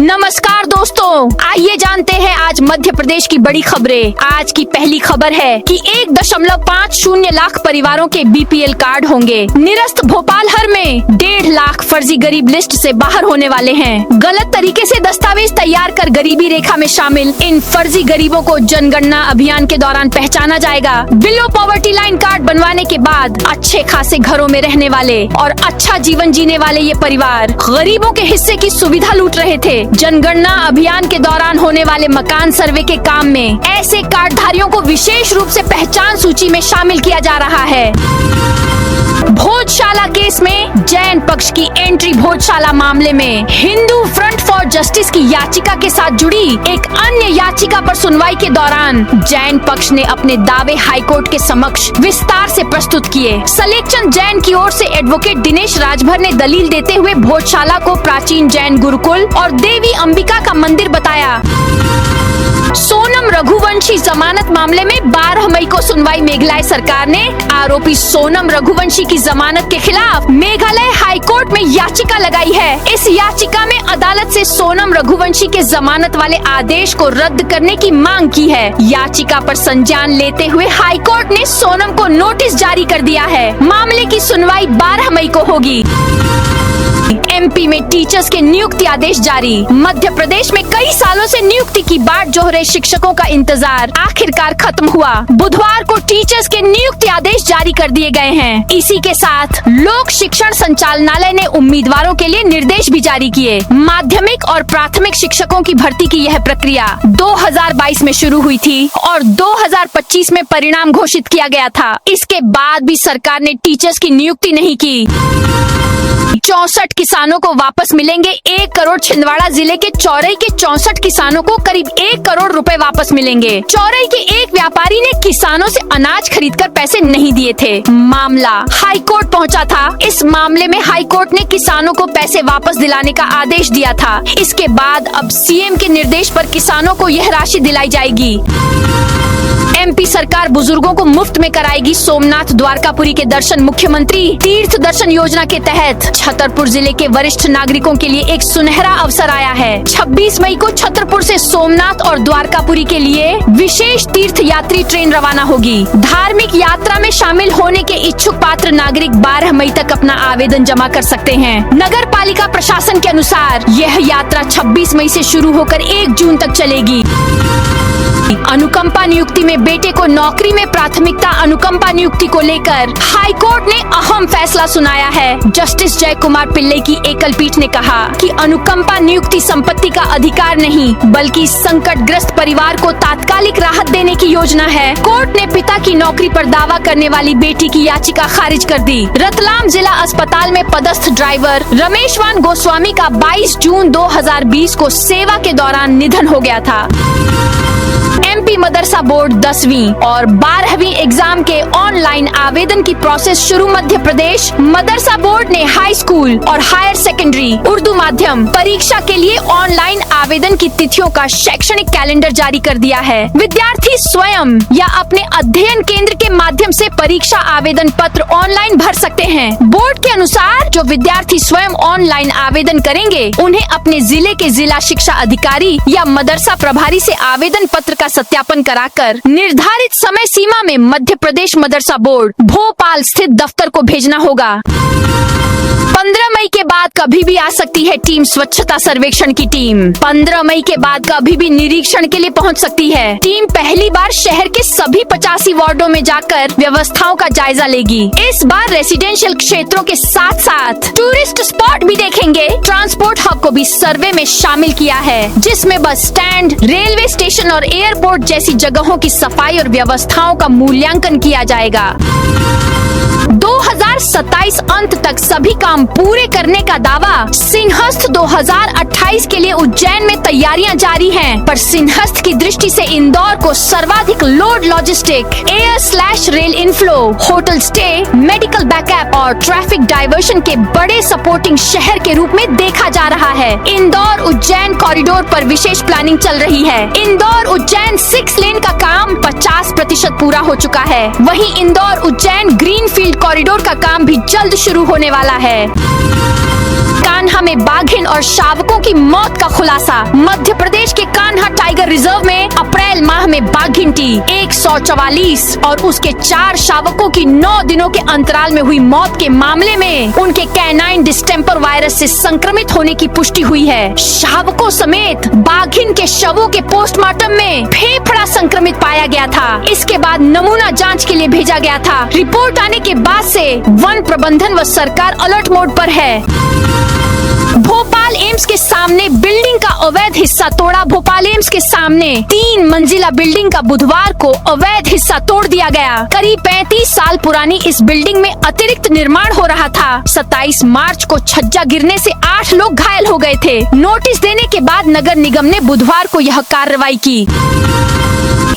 नमस्कार दोस्तों, आइए जानते हैं आज मध्य प्रदेश की बड़ी खबरें। आज की पहली खबर है कि 1.50 लाख परिवारों के बीपीएल कार्ड होंगे निरस्त। भोपाल हर में 1.5 लाख फर्जी गरीब लिस्ट से बाहर होने वाले हैं। गलत तरीके से दस्तावेज तैयार कर गरीबी रेखा में शामिल इन फर्जी गरीबों को जनगणना अभियान के दौरान पहचाना जाएगा। बिलो पॉवर्टी लाइन कार्ड बनवाने के बाद अच्छे खासे घरों में रहने वाले और अच्छा जीवन जीने वाले ये परिवार गरीबों के हिस्से की सुविधा लूट रहे थे। जनगणना अभियान के दौरान होने वाले मकान सर्वे के काम में ऐसे कार्डधारियों को विशेष रूप से पहचान सूची में शामिल किया जा रहा है। भोजशाला केस में जैन पक्ष की एंट्री। भोजशाला मामले में हिंदू फ्रंट फॉर जस्टिस की याचिका के साथ जुड़ी एक अन्य याचिका पर सुनवाई के दौरान जैन पक्ष ने अपने दावे हाईकोर्ट के समक्ष विस्तार से प्रस्तुत किए। सलेखचंद जैन की ओर से एडवोकेट दिनेश राजभर ने दलील देते हुए भोजशाला को प्राचीन जैन गुरुकुल और देवी अंबिका का मंदिर बताया। सोनम रघुवंशी जमानत मामले में 12 मई को सुनवाई। मेघालय सरकार ने आरोपी सोनम रघुवंशी की जमानत के खिलाफ मेघालय हाईकोर्ट में याचिका लगाई है। इस याचिका में अदालत से सोनम रघुवंशी के जमानत वाले आदेश को रद्द करने की मांग की है। याचिका पर संज्ञान लेते हुए हाईकोर्ट ने सोनम को नोटिस जारी कर दिया है। मामले की सुनवाई 12 मई को होगी। एमपी में टीचर्स के नियुक्ति आदेश जारी। मध्य प्रदेश में कई सालों से नियुक्ति की बाट जोह रहे शिक्षकों का इंतजार आखिरकार खत्म हुआ। बुधवार को टीचर्स के नियुक्ति आदेश जारी कर दिए गए हैं। इसी के साथ लोक शिक्षण संचालनालय ने उम्मीदवारों के लिए निर्देश भी जारी किए। माध्यमिक और प्राथमिक शिक्षकों की भर्ती की यह प्रक्रिया 2022 में शुरू हुई थी और 2025 में परिणाम घोषित किया गया था। इसके बाद भी सरकार ने टीचर्स की नियुक्ति नहीं की। 64 किसानों को वापस मिलेंगे 1 करोड़। छिंदवाड़ा जिले के चौरई के 64 किसानों को करीब 1 करोड़ रुपए वापस मिलेंगे। चौरई के एक व्यापारी ने किसानों से अनाज खरीदकर पैसे नहीं दिए थे। मामला हाईकोर्ट पहुंचा था। इस मामले में हाईकोर्ट ने किसानों को पैसे वापस दिलाने का आदेश दिया था। इसके बाद अब सीएम के निर्देश पर किसानों को यह राशि दिलाई जाएगी। एमपी सरकार बुजुर्गों को मुफ्त में कराएगी सोमनाथ द्वारकापुरी के दर्शन। मुख्यमंत्री तीर्थ दर्शन योजना के तहत छतरपुर जिले के वरिष्ठ नागरिकों के लिए एक सुनहरा अवसर आया है। 26 मई को छतरपुर से सोमनाथ और द्वारकापुरी के लिए विशेष तीर्थ यात्री ट्रेन रवाना होगी। धार्मिक यात्रा में शामिल होने के इच्छुक पात्र नागरिक 12 मई तक अपना आवेदन जमा कर सकते हैं। नगर पालिका प्रशासन के अनुसार यह यात्रा 26 मई से शुरू होकर 1 जून तक चलेगी। अनुकंपा नियुक्ति में बेटे को नौकरी में प्राथमिकता। अनुकंपा नियुक्ति को लेकर हाईकोर्ट ने अहम फैसला सुनाया है। जस्टिस जय कुमार पिल्ले की एकल पीठ ने कहा कि अनुकंपा नियुक्ति संपत्ति का अधिकार नहीं बल्कि संकटग्रस्त परिवार को तात्कालिक राहत देने की योजना है। कोर्ट ने पिता की नौकरी पर दावा करने वाली बेटी की याचिका खारिज कर दी। रतलाम जिला अस्पताल में पदस्थ ड्राइवर रमेशवान गोस्वामी का 22 जून 2020 को सेवा के दौरान निधन हो गया था। एमपी मदरसा बोर्ड 10वीं और 12वीं एग्जाम के ऑनलाइन आवेदन की प्रोसेस शुरू। मध्य प्रदेश मदरसा बोर्ड ने हाई स्कूल और हायर सेकेंडरी उर्दू माध्यम परीक्षा के लिए ऑनलाइन आवेदन की तिथियों का शैक्षणिक कैलेंडर जारी कर दिया है। विद्यार्थी स्वयं या अपने अध्ययन केंद्र के माध्यम से परीक्षा आवेदन पत्र ऑनलाइन भर सकते हैं। बोर्ड के अनुसार जो विद्यार्थी स्वयं ऑनलाइन आवेदन करेंगे उन्हें अपने जिले के जिला शिक्षा अधिकारी या मदरसा प्रभारी से आवेदन पत्र का सत्यापन कराकर निर्धारित समय सीमा में मध्य प्रदेश मदरसा बोर्ड भोपाल स्थित दफ्तर को भेजना होगा। 15 मई के बाद कभी भी आ सकती है टीम स्वच्छता सर्वेक्षण की टीम। 15 मई के बाद कभी भी निरीक्षण के लिए पहुंच सकती है। टीम पहली बार शहर के सभी 85 वार्डों में जाकर व्यवस्थाओं का जायजा लेगी। इस बार रेसिडेंशियल क्षेत्रों के साथ साथ टूरिस्ट स्पॉट भी देखेंगे। ट्रांसपोर्ट हब को भी सर्वे में शामिल किया है, जिसमें बस स्टैंड, रेलवे स्टेशन और एयरपोर्ट जैसी जगहों की सफाई और व्यवस्थाओं का मूल्यांकन किया जाएगा। 2027 अंत तक सभी काम पूरे करने का दावा। सिंहस्थ 2028 के लिए उज्जैन में तैयारियां जारी हैं, पर सिंहस्थ की दृष्टि से इंदौर को सर्वाधिक load logistic, air rail inflow, hotel stay, medical backup और ट्रैफिक डाइवर्शन के बड़े सपोर्टिंग शहर के रूप में देखा जा रहा है। इंदौर उज्जैन कॉरिडोर पर विशेष प्लानिंग चल रही है। इंदौर उज्जैन 6 लेन का काम 50% पूरा हो चुका है। वहीं इंदौर उज्जैन ग्रीनफील्ड कॉरिडोर का काम भी जल्द शुरू होने वाला है। कान्हा में बाघिन और शावकों की मौत का खुलासा। मध्य प्रदेश के कान्हा टाइगर रिजर्व में अप्रैल माह में बाघिन की 144 और उसके 4 शावकों की 9 दिनों के अंतराल में हुई मौत के मामले में उनके कैनाइन डिस्टेम्पर वायरस से संक्रमित होने की पुष्टि हुई है। शावकों समेत बाघिन के शवों के पोस्टमार्टम में फेफड़ा संक्रमित पाया गया था। इसके बाद नमूना जांच के लिए भेजा गया था। रिपोर्ट आने के बाद से वन प्रबंधन व सरकार अलर्ट मोड पर है। भोपाल एम्स के सामने बिल्डिंग का अवैध हिस्सा तोड़ा। भोपाल एम्स के सामने 3 मंजिला बिल्डिंग का बुधवार को अवैध हिस्सा तोड़ दिया गया। करीब 35 साल पुरानी इस बिल्डिंग में अतिरिक्त निर्माण हो रहा था। 27 मार्च को छज्जा गिरने से 8 लोग घायल हो गए थे। नोटिस देने के बाद नगर निगम ने बुधवार को यह कार्रवाई की।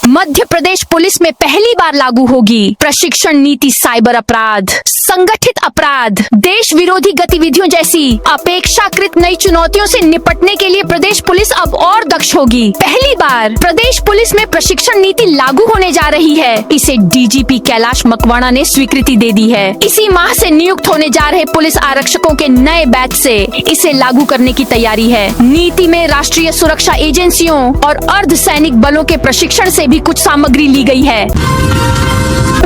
मध्य प्रदेश पुलिस में पहली बार लागू होगी प्रशिक्षण नीति। साइबर अपराध, संगठित अपराध, देश विरोधी गतिविधियों जैसी अपेक्षाकृत नई चुनौतियों से निपटने के लिए प्रदेश पुलिस अब और दक्ष होगी। पहली बार प्रदेश पुलिस में प्रशिक्षण नीति लागू होने जा रही है। इसे डीजीपी कैलाश मकवाना ने स्वीकृति दे दी है। इसी माह से नियुक्त होने जा रहे पुलिस आरक्षकों के नए बैच से इसे लागू करने की तैयारी है। नीति में राष्ट्रीय सुरक्षा एजेंसियों और अर्धसैनिक बलों के प्रशिक्षण से भी कुछ सामग्री ली गई है।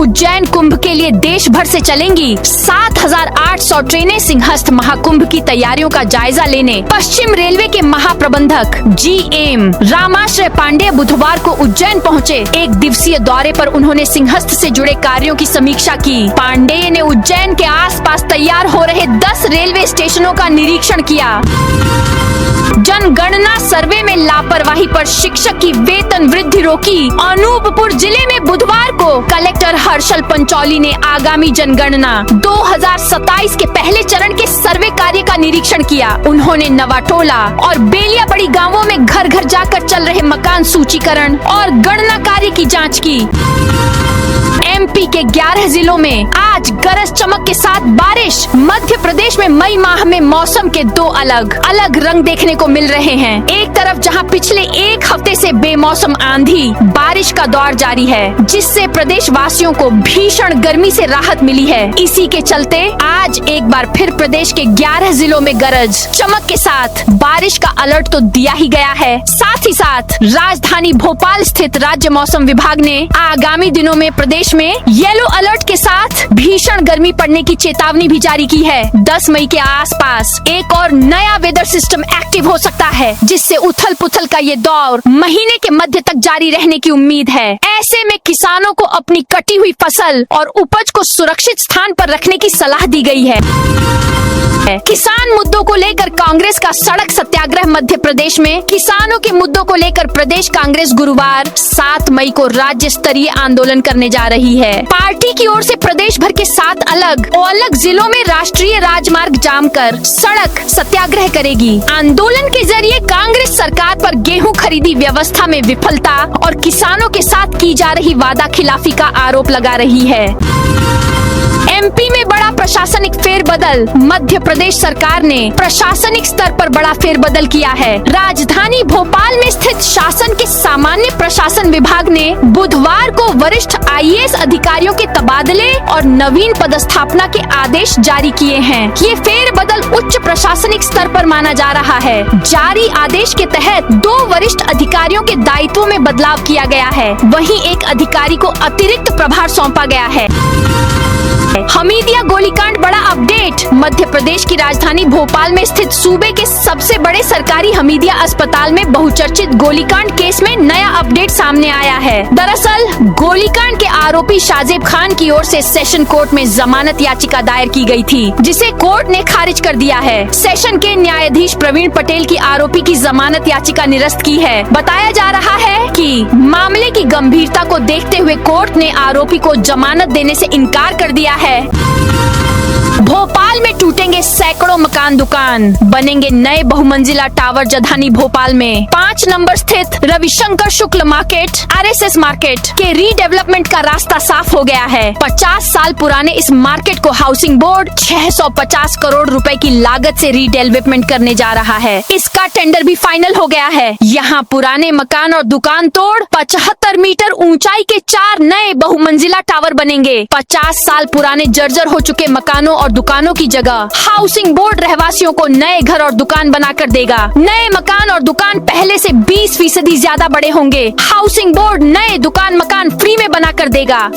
उज्जैन कुंभ के लिए देश भर से चलेंगी 7,800 ट्रेनें। सिंहस्थ महाकुंभ की तैयारियों का जायजा लेने पश्चिम रेलवे के महाप्रबंधक GM रामाश्रय पांडे बुधवार को उज्जैन पहुंचे। 1 दिवसीय दौरे पर उन्होंने सिंहस्थ से जुड़े कार्यों की समीक्षा की। पांडे ने उज्जैन के आसपास तैयार हो रहे 10 रेलवे स्टेशनों का निरीक्षण किया। जनगणना सर्वे में लापरवाही पर शिक्षक की वेतन वृद्धि रोकी। अनूपपुर जिले में बुधवार को कलेक्टर हर्षल पंचौली ने आगामी जनगणना 2027 के पहले चरण के सर्वे कार्य का निरीक्षण किया। उन्होंने नवाटोला और बेलियापड़ी गांवों में घर घर जाकर चल रहे मकान सूचीकरण और गणना कार्य की जांच की। MP के 11 जिलों में आज गरज चमक के साथ बारिश। मध्य प्रदेश में मई माह में मौसम के 2 अलग अलग रंग देखने को मिल रहे हैं। एक तरफ जहां पिछले 1 हफ्ते से बेमौसम आंधी बारिश का दौर जारी है, जिससे प्रदेश वासियों को भीषण गर्मी से राहत मिली है। इसी के चलते आज एक बार फिर प्रदेश के 11 जिलों में गरज चमक के साथ बारिश का अलर्ट तो दिया ही गया है। साथ ही साथ राजधानी भोपाल स्थित राज्य मौसम विभाग ने आगामी दिनों में प्रदेश में येलो अलर्ट के साथ भीषण गर्मी पड़ने की चेतावनी भी जारी की है। 10 मई के आसपास एक और नया वेदर सिस्टम एक्टिव हो सकता है, जिससे उथल पुथल का ये दौर महीने के मध्य तक जारी रहने की उम्मीद है। ऐसे में किसानों को अपनी कटी हुई फसल और उपज को सुरक्षित स्थान पर रखने की सलाह दी गई है। किसान मुद्दों को लेकर कांग्रेस का सड़क सत्याग्रह। मध्य प्रदेश में किसानों के मुद्दों को लेकर प्रदेश कांग्रेस गुरुवार 7 मई को राज्य स्तरीय आंदोलन करने जा रही है। पार्टी की ओर से प्रदेश भर के 7 अलग जिलों में राष्ट्रीय राजमार्ग जाम कर सड़क सत्याग्रह करेगी। आंदोलन के जरिए कांग्रेस सरकार पर गेहूं खरीदी व्यवस्था में विफलता और किसानों के साथ की जा रही वादा खिलाफी का आरोप लगा रही है। MP में बड़ा प्रशासनिक फेरबदल। मध्य प्रदेश सरकार ने प्रशासनिक स्तर पर बड़ा फेरबदल किया है। राजधानी भोपाल में स्थित शासन के सामान्य प्रशासन विभाग ने बुधवार को वरिष्ठ IAS अधिकारियों के तबादले और नवीन पदस्थापना के आदेश जारी किए हैं। ये फेरबदल उच्च प्रशासनिक स्तर पर माना जा रहा है। जारी आदेश के तहत 2 वरिष्ठ अधिकारियों के दायित्वों में बदलाव किया गया है। वहीं एक अधिकारी को अतिरिक्त प्रभार सौंपा गया है। हमीदिया गोलीकांड बड़ा अपडेट। मध्य प्रदेश की राजधानी भोपाल में स्थित सूबे के सबसे बड़े सरकारी हमीदिया अस्पताल में बहुचर्चित गोलीकांड केस में नया अपडेट सामने आया है। दरअसल गोलीकांड के आरोपी शाजेब खान की ओर से सेशन कोर्ट में जमानत याचिका दायर की गई थी, जिसे कोर्ट ने खारिज कर दिया है। सेशन के न्यायाधीश प्रवीण पटेल की आरोपी की जमानत याचिका निरस्त की है। बताया जा रहा है कि मामले की गंभीरता को देखते हुए कोर्ट ने आरोपी को जमानत देने से इनकार कर दिया है। भोपाल में टूटेंगे सैकड़ों मकान दुकान, बनेंगे नए बहुमंजिला टावर। राजधानी भोपाल में 5 नंबर स्थित Ravishankar Shukla market RSS market के रीडेवलपमेंट का रास्ता साफ हो गया है। 50 साल पुराने इस मार्केट को हाउसिंग बोर्ड 650 करोड़ रुपए की लागत से रीडेवलपमेंट करने जा रहा है। इसका टेंडर भी फाइनल हो गया है। यहाँ पुराने मकान और दुकान तोड़ 75 मीटर ऊंचाई के 4 नए बहुमंजिला टावर बनेंगे। 50 साल पुराने जर्जर हो चुके मकानों और दुकानों की जगह हाउसिंग बोर्ड रहवासियों को नए घर और दुकान बनाकर देगा। नए मकान और दुकान पहले से 20% ज्यादा बड़े होंगे। हाउसिंग बोर्ड नए दुकान मकान फ्री में बनाकर देगा।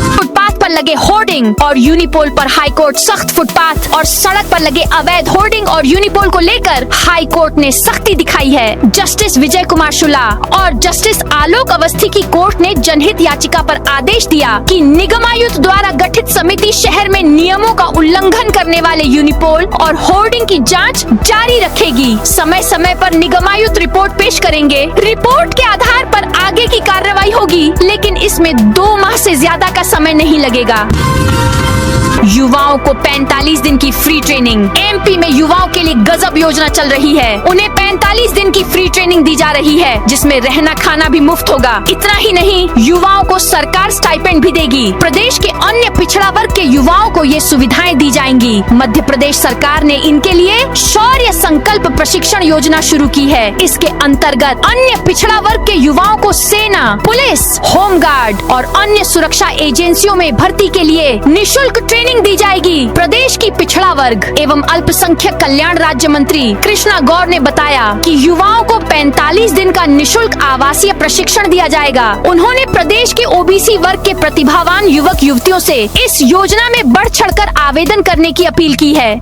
फुटपाथ पर लगे होर्डिंग और यूनिपोल पर हाई कोर्ट सख्त। फुटपाथ और सड़क पर लगे अवैध होर्डिंग और यूनिपोल को लेकर हाई कोर्ट ने सख्ती दिखाई है। जस्टिस विजय कुमार शुक्ला और जस्टिस आलोक अवस्थी की कोर्ट ने जनहित याचिका पर आदेश दिया कि निगमायुक्त द्वारा गठित समिति शहर में नियमों का उल्लंघन करने वाले यूनिपोल और होर्डिंग की जांच जारी रखेगी। समय समय पर निगमायुक्त रिपोर्ट पेश करेंगे। रिपोर्ट के आधार पर आगे की कार्रवाई होगी, लेकिन इसमें 2 माह से ज्यादा का समय नहीं लगेगा। युवाओं को 45 दिन की फ्री ट्रेनिंग। एमपी में युवाओं के लिए गजब योजना चल रही है। उन्हें 45 दिन की फ्री ट्रेनिंग दी जा रही है, जिसमें रहना खाना भी मुफ्त होगा। इतना ही नहीं, युवाओं को सरकार स्टाइपेंड भी देगी। प्रदेश के अन्य पिछड़ा वर्ग के युवाओं को ये सुविधाएं दी जाएंगी। मध्य प्रदेश सरकार ने इनके लिए शौर्य संकल्प प्रशिक्षण योजना शुरू की है। इसके अंतर्गत अन्य पिछड़ा वर्ग के युवाओं को सेना, पुलिस, होमगार्ड और अन्य सुरक्षा एजेंसियों में भर्ती के लिए निःशुल्क ट्रेनिंग दी जाएगी। प्रदेश की पिछड़ा वर्ग एवं अल्पसंख्यक कल्याण राज्य मंत्री कृष्णा गौर ने बताया कि युवाओं को 45 दिन का निःशुल्क आवासीय प्रशिक्षण दिया जाएगा। उन्होंने प्रदेश के ओबीसी वर्ग के प्रतिभावान युवक युवतियों से इस योजना में बढ़ चढ़कर आवेदन करने की अपील की है।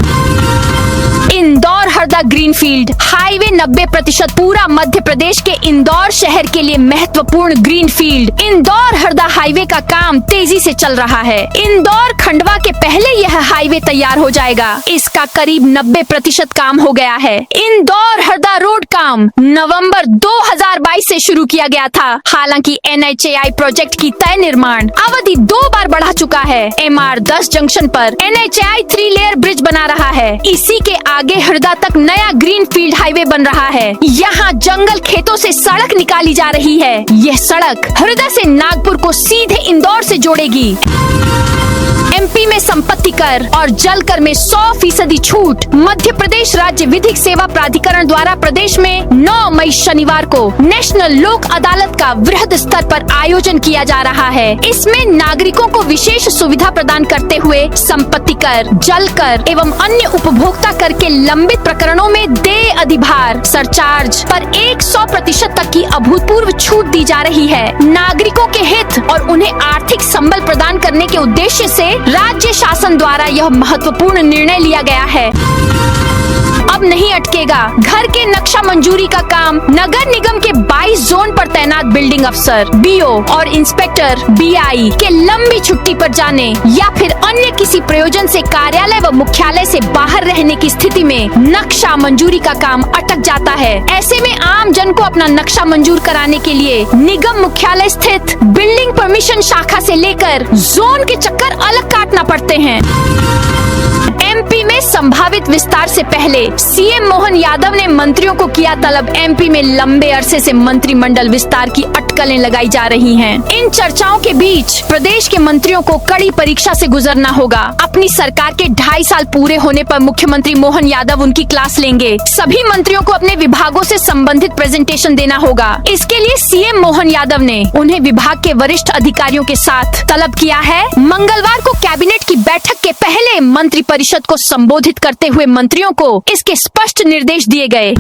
इंदौर हरदा ग्रीनफील्ड हाईवे 90% पूरा मध्य प्रदेश के इंदौर शहर के लिए महत्वपूर्ण ग्रीनफील्ड इंदौर हरदा हाईवे का काम तेजी से चल रहा है। इंदौर खंडवा के पहले यह हाईवे तैयार हो जाएगा। इसका करीब 90% काम हो गया है। इंदौर हरदा रोड काम नवंबर 2022 से शुरू किया गया था। हालांकि NHAI प्रोजेक्ट की तय निर्माण अवधि 2 बार बढ़ा चुका है। MR10 जंक्शन पर NHAI 3 लेयर ब्रिज बना रहा है। इसी के आगे हरदा तक नया ग्रीनफील्ड हाईवे बन रहा है। यहाँ जंगल खेतों से सड़क निकाली जा रही है। यह सड़क हरदा से नागपुर को सीधे इंदौर से जोड़ेगी। एमपी में संपत्ति कर और जल कर में 100% छूट। मध्य प्रदेश राज्य विधिक सेवा प्राधिकरण द्वारा प्रदेश में 9 मई शनिवार को नेशनल लोक अदालत का वृहद स्तर पर आयोजन किया जा रहा है। इसमें नागरिकों को विशेष सुविधा प्रदान करते हुए संपत्ति कर, जल कर एवं अन्य उपभोक्ता कर के लंबित प्रकरणों में देय अधिभार सरचार्ज पर 100% तक की अभूतपूर्व छूट दी जा रही है। नागरिकों के हित और उन्हें आर्थिक संबल प्रदान करने के उद्देश्य से राज्य शासन द्वारा यह महत्वपूर्ण निर्णय लिया गया है। अब नहीं अटकेगा। घर के नक्शा मंजूरी का काम नगर निगम के 22 जोन पर तैनात बिल्डिंग अफसर, BO और इंस्पेक्टर BI के लंबी छुट्टी पर जाने या फिर अन्य किसी प्रयोजन से कार्यालय व मुख्यालय से बाहर रहने की स्थिति में नक्शा मंजूरी का काम अटक जाता है। ऐसे में आम जन को अपना नक्शा मंजूर कराने के लिए निगम मुख्यालय स्थित बिल्डिंग परमिशन शाखा से लेकर जोन के चक्कर अलग काटना पड़ते हैं। एमपी में संभावित विस्तार से पहले सीएम मोहन यादव ने मंत्रियों को किया तलब। एमपी में लंबे अरसे से मंत्रिमंडल विस्तार की अटकलें लगाई जा रही हैं। इन चर्चाओं के बीच प्रदेश के मंत्रियों को कड़ी परीक्षा से गुजरना होगा। अपनी सरकार के 2.5 साल पूरे होने पर मुख्यमंत्री मोहन यादव उनकी क्लास लेंगे। सभी मंत्रियों को अपने विभागों से संबंधित प्रेजेंटेशन देना होगा। इसके लिए सीएम मोहन यादव ने उन्हें विभाग के वरिष्ठ अधिकारियों के साथ तलब किया है। मंगलवार को कैबिनेट की बैठक के पहले मंत्री परिषद को संबोधित करते हुए मंत्रियों को इसके स्पष्ट निर्देश दिए गए।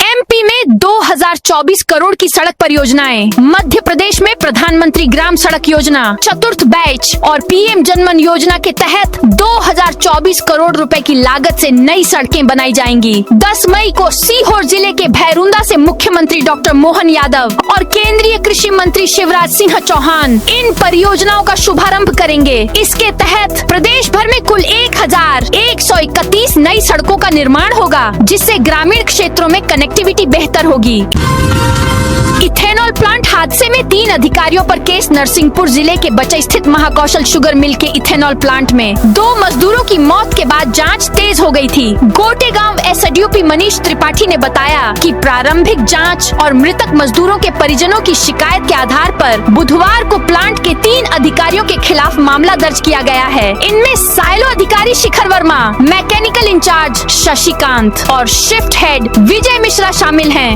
एमपी में 2024 करोड़ की सड़क परियोजनाएं। मध्य प्रदेश में प्रधानमंत्री ग्राम सड़क योजना चतुर्थ बैच और PM जनमन योजना के तहत 2024 करोड़ रुपए की लागत से नई सड़कें बनाई जाएंगी। 10 मई को सीहोर जिले के भैरुंदा से मुख्यमंत्री डॉक्टर मोहन यादव और केंद्रीय कृषि मंत्री शिवराज सिंह चौहान इन परियोजनाओं का शुभारंभ करेंगे। इसके तहत प्रदेश भर में कुल 1131 नई सड़कों का निर्माण होगा, जिससे ग्रामीण क्षेत्रों में कनेक्टिविटी बेहतर होगी। इथेनॉल प्लांट हादसे में 3 अधिकारियों पर केस। नरसिंहपुर जिले के बचा स्थित महाकौशल शुगर मिल के इथेनॉल प्लांट में 2 मजदूरों की मौत के बाद जांच तेज हो गई थी। गोटे गांव SDOP मनीष त्रिपाठी ने बताया कि प्रारंभिक जांच और मृतक मजदूरों के परिजनों की शिकायत के आधार पर बुधवार को प्लांट के 3 अधिकारियों के खिलाफ मामला दर्ज किया गया है। इनमें साइलो अधिकारी शिखर वर्मा, मैकेनिकल इंचार्ज शशिकांत और शिफ्ट हेड विजय मिश्रा शामिल हैं।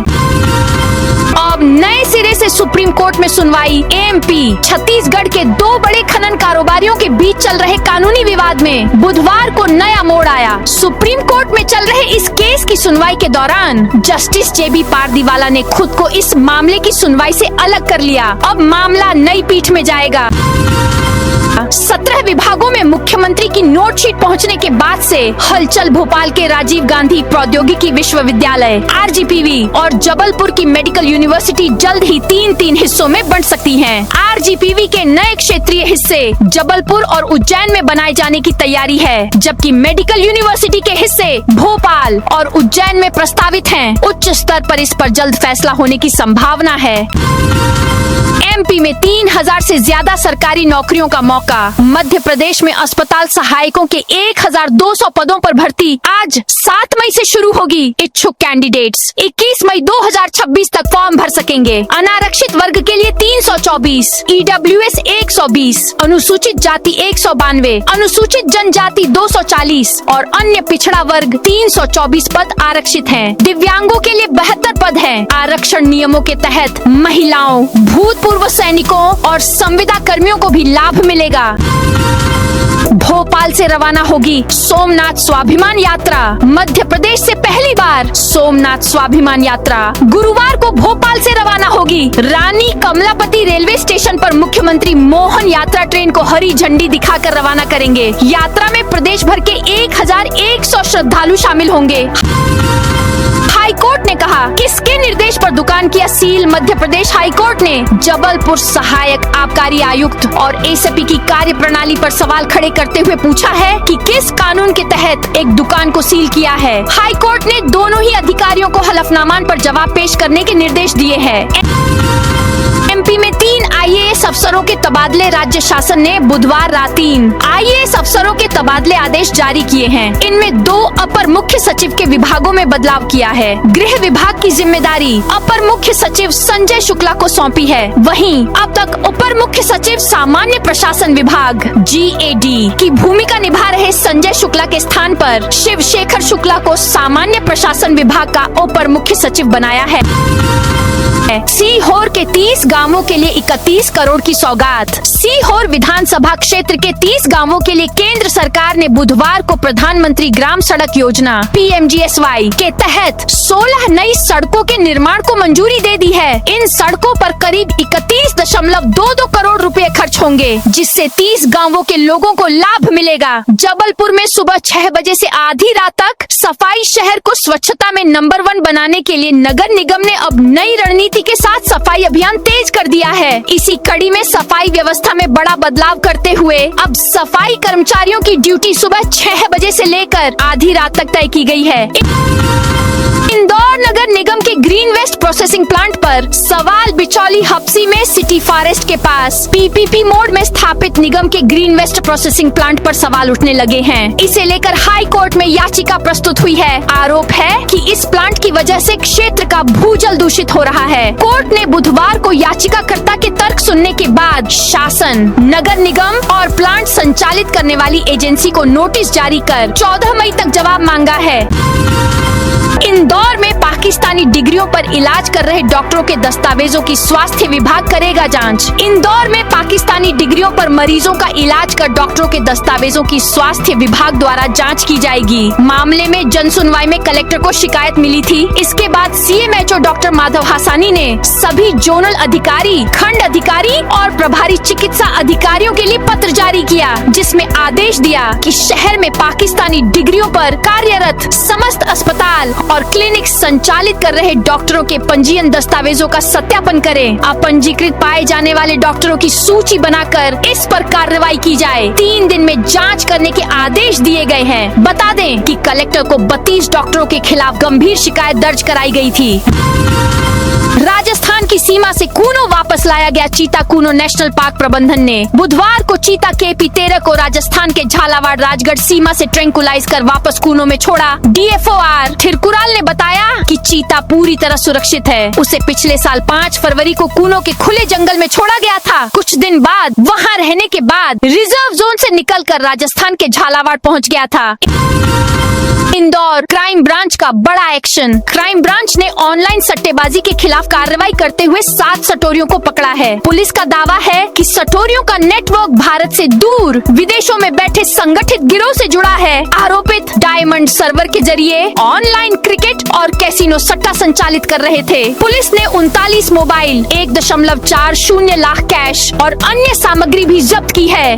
अब अब नए सिरे से सुप्रीम कोर्ट में सुनवाई। एमपी छत्तीसगढ़ के 2 बड़े खनन कारोबारियों के बीच चल रहे कानूनी विवाद में बुधवार को नया मोड़ आया। सुप्रीम कोर्ट में चल रहे इस केस की सुनवाई के दौरान जस्टिस जेबी पारदीवाला ने खुद को इस मामले की सुनवाई से अलग कर लिया। अब मामला नई पीठ में जाएगा। 17 विभागों में मुख्यमंत्री की नोट शीट पहुंचने के बाद से हलचल भोपाल के राजीव गांधी प्रौद्योगिकी विश्वविद्यालय आरजीपीवी और जबलपुर की मेडिकल यूनिवर्सिटी जल्द ही 3-3 हिस्सों में बंट सकती हैं। आरजीपीवी के नए क्षेत्रीय हिस्से जबलपुर और उज्जैन में बनाए जाने की तैयारी है, जबकि मेडिकल यूनिवर्सिटी के हिस्से भोपाल और उज्जैन में प्रस्तावित हैं। उच्च स्तर पर इस पर जल्द फैसला होने की संभावना है। एमपी में 3000 से ज्यादा सरकारी नौकरियों का मौका। मध्य प्रदेश में अस्पताल सहायकों के 1200 पदों पर भर्ती आज 7 मई से शुरू होगी। इच्छुक कैंडिडेट्स 21 मई 2026 तक फॉर्म भर सकेंगे। अनारक्षित वर्ग के लिए 324, ईडब्ल्यूएस 120, अनुसूचित जाति 192, अनुसूचित जनजाति 240 और अन्य पिछड़ा वर्ग 324 पद आरक्षित हैं। दिव्यांगों के लिए 72 पद हैं। आरक्षण नियमों के तहत महिलाओं, भूतपूर्व सैनिकों और संविदा कर्मियों को भी लाभ मिलेगा। भोपाल से रवाना होगी सोमनाथ स्वाभिमान यात्रा। मध्य प्रदेश से पहली बार सोमनाथ स्वाभिमान यात्रा गुरुवार को भोपाल से रवाना होगी। रानी कमलापति रेलवे स्टेशन पर मुख्यमंत्री मोहन यात्रा ट्रेन को हरी झंडी दिखाकर रवाना करेंगे। यात्रा में प्रदेश भर के 1100 श्रद्धालु शामिल होंगे। हाईकोर्ट ने कहा, किसके निर्देश पर दुकान किया सील? मध्य प्रदेश हाईकोर्ट ने जबलपुर सहायक आबकारी आयुक्त और एसीपी की कार्य प्रणाली पर सवाल खड़े करते हुए पूछा है कि किस कानून के तहत एक दुकान को सील किया है। हाईकोर्ट ने दोनों ही अधिकारियों को हलफनामा पर जवाब पेश करने के निर्देश दिए हैं। एमपी में 3 आईएएस अफसरों के तबादले। राज्य शासन ने बुधवार रात 3 आईएएस अफसरों के तबादले आदेश जारी किए हैं। इनमें 2 अपर मुख्य सचिव के विभागों में बदलाव किया है। गृह विभाग की जिम्मेदारी अपर मुख्य सचिव संजय शुक्ला को सौंपी है। वहीं अब तक अपर मुख्य सचिव सामान्य प्रशासन विभाग GAD की भूमिका निभा रहे संजय शुक्ला के स्थान पर शिवशेखर शुक्ला को सामान्य प्रशासन विभाग का अपर मुख्य सचिव बनाया है। सीहोर के 30 गांवों के लिए 31 करोड़ की सौगात। सीहोर विधानसभा क्षेत्र के 30 गांवों के लिए केंद्र सरकार ने बुधवार को प्रधानमंत्री ग्राम सड़क योजना PMGSY के तहत 16 नई सड़कों के निर्माण को मंजूरी दे दी है। इन सड़कों पर करीब 31.22 करोड़ रुपए खर्च होंगे, जिससे 30 गांवों के लोगों को लाभ मिलेगा। जबलपुर में सुबह 6 बजे से आधी रात तक सफाई शहर को स्वच्छता में नंबर 1 बनाने के लिए नगर निगम ने अब नई रणनीति के साथ सफाई अभियान तेज कर दिया है। इसी कड़ी में सफाई व्यवस्था में बड़ा बदलाव करते हुए अब सफाई कर्मचारियों की ड्यूटी सुबह 6 बजे से लेकर आधी रात तक तय की गई है। इंदौर नगर निगम के ग्रीन वेस्ट प्रोसेसिंग प्लांट पर सवाल। बिचौली हप्सी में सिटी फॉरेस्ट के पास PPP मोड में स्थापित निगम के ग्रीन वेस्ट प्रोसेसिंग प्लांट पर सवाल उठने लगे हैं। इसे लेकर हाई कोर्ट में याचिका प्रस्तुत हुई है। आरोप है कि इस प्लांट की वजह से क्षेत्र का भूजल दूषित हो रहा है। कोर्ट ने बुधवार को याचिकाकर्ता के तर्क सुनने के बाद शासन, नगर निगम और प्लांट संचालित करने वाली एजेंसी को नोटिस जारी कर 14 मई तक जवाब मांगा है। इंदौर में पाकिस्तानी डिग्रियों पर इलाज कर रहे डॉक्टरों के दस्तावेजों की स्वास्थ्य विभाग करेगा जांच। इंदौर में पाकिस्तानी डिग्रियों पर मरीजों का इलाज कर डॉक्टरों के दस्तावेजों की स्वास्थ्य विभाग द्वारा जांच की जाएगी। मामले में जनसुनवाई में कलेक्टर को शिकायत मिली थी। इसके बाद CMHO डॉक्टर माधव हासानी ने सभी जोनल अधिकारी, खंड अधिकारी और प्रभारी चिकित्सा अधिकारियों के लिए पत्र जारी किया, जिसमें आदेश दिया कि शहर में पाकिस्तानी डिग्रियों पर कार्यरत समस्त अस्पताल और क्लिनिक संचालित कर रहे डॉक्टरों के पंजीयन दस्तावेजों का सत्यापन करें। अपंजीकृत पाए जाने वाले डॉक्टरों की सूची बनाकर इस पर कार्रवाई की जाए। 3 दिन में जांच करने के आदेश दिए गए हैं। बता दें कि कलेक्टर को 32 डॉक्टरों के खिलाफ गंभीर शिकायत दर्ज कराई गई थी। राजस्थान की सीमा से कूनो वापस लाया गया चीता। कूनो नेशनल पार्क प्रबंधन ने बुधवार को चीता KP13 को राजस्थान के झालावाड़ राजगढ़ सीमा से ट्रैंकुलाइज कर वापस कूनो में छोड़ा। DFOR थिरकुराल ने बताया कि चीता पूरी तरह सुरक्षित है। उसे पिछले साल 5 फरवरी को कूनो के खुले जंगल में छोड़ा गया था। कुछ दिन बाद वहाँ रहने के बाद रिजर्व जोन से निकलकर राजस्थान के झालावाड़ पहुँच गया था। इंदौर क्राइम ब्रांच का बड़ा एक्शन। क्राइम ब्रांच ने ऑनलाइन सट्टेबाजी के खिलाफ कार्रवाई कार्रवाई करते हुए 7 सटोरियों को पकड़ा है। पुलिस का दावा है कि सटोरियों का नेटवर्क भारत से दूर विदेशों में बैठे संगठित गिरोह से जुड़ा है। आरोपित डायमंड सर्वर के जरिए ऑनलाइन क्रिकेट और कैसीनो सट्टा संचालित कर रहे थे। पुलिस ने 39 मोबाइल, 1.40 लाख कैश और अन्य सामग्री भी जब्त की है।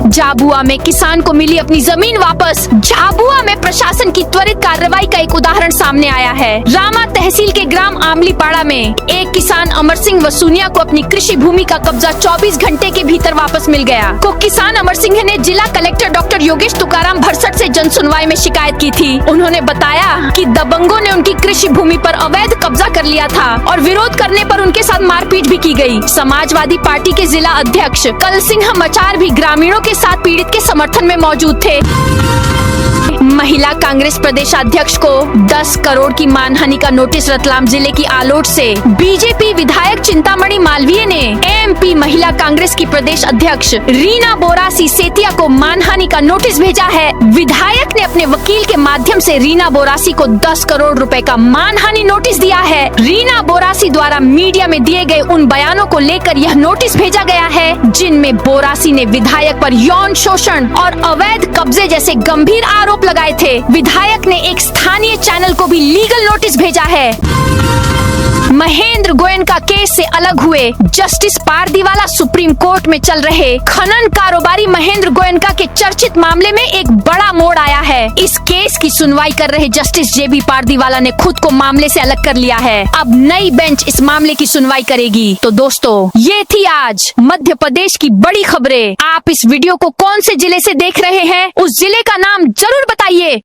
झाबुआ में किसान को मिली अपनी जमीन वापस। झाबुआ में प्रशासन की त्वरित कार्रवाई का एक उदाहरण सामने आया है। रामा तहसील के ग्राम आमलीपाड़ा में एक किसान अमर सिंह वसूनिया को अपनी कृषि भूमि का कब्जा 24 घंटे के भीतर वापस मिल गया। किसान अमर सिंह ने जिला कलेक्टर डॉक्टर योगेश तुकाराम भरसट से जन सुनवाई में शिकायत की थी। उन्होंने बताया कि दबंगों ने उनकी कृषि भूमि पर अवैध कब्जा कर लिया था और विरोध करने पर उनके साथ मारपीट भी की गई। समाजवादी पार्टी के जिला अध्यक्ष कल सिंह मचार भी ग्रामीणों के साथ पीड़ित के समर्थन में मौजूद थे। महिला कांग्रेस प्रदेशाध्यक्ष को 10 करोड़ की मानहानि का नोटिस। रतलाम जिले की आलोट से बीजेपी विधायक चिंतामणि मालवीय ने एमपी महिला कांग्रेस की प्रदेश अध्यक्ष रीना बोरासी सेतिया को मानहानि का नोटिस भेजा है। विधायक ने अपने वकील के माध्यम से रीना बोरासी को 10 करोड़ रुपए का मानहानि नोटिस दिया है। रीना बोरासी द्वारा मीडिया में दिए गए उन बयानों को लेकर यह नोटिस भेजा गया है, जिनमें बोरासी ने विधायक पर यौन शोषण और अवैध कब्जे जैसे गंभीर आरोप लगाए थे। विधायक ने एक स्थानीय चैनल को भी लीगल नोटिस भेजा है। महेंद्र गोयनका केस से अलग हुए जस्टिस पारदीवाला। सुप्रीम कोर्ट में चल रहे खनन कारोबारी महेंद्र गोयनका के चर्चित मामले में एक बड़ा मोड़ आया है। इस केस की सुनवाई कर रहे जस्टिस जेबी पारदीवाला ने खुद को मामले से अलग कर लिया है। अब नई बेंच इस मामले की सुनवाई करेगी। तो दोस्तों, ये थी आज मध्य प्रदेश की बड़ी खबरें। आप इस वीडियो को कौन से जिले से देख रहे हैं, उस जिले का नाम जरूर बताइए।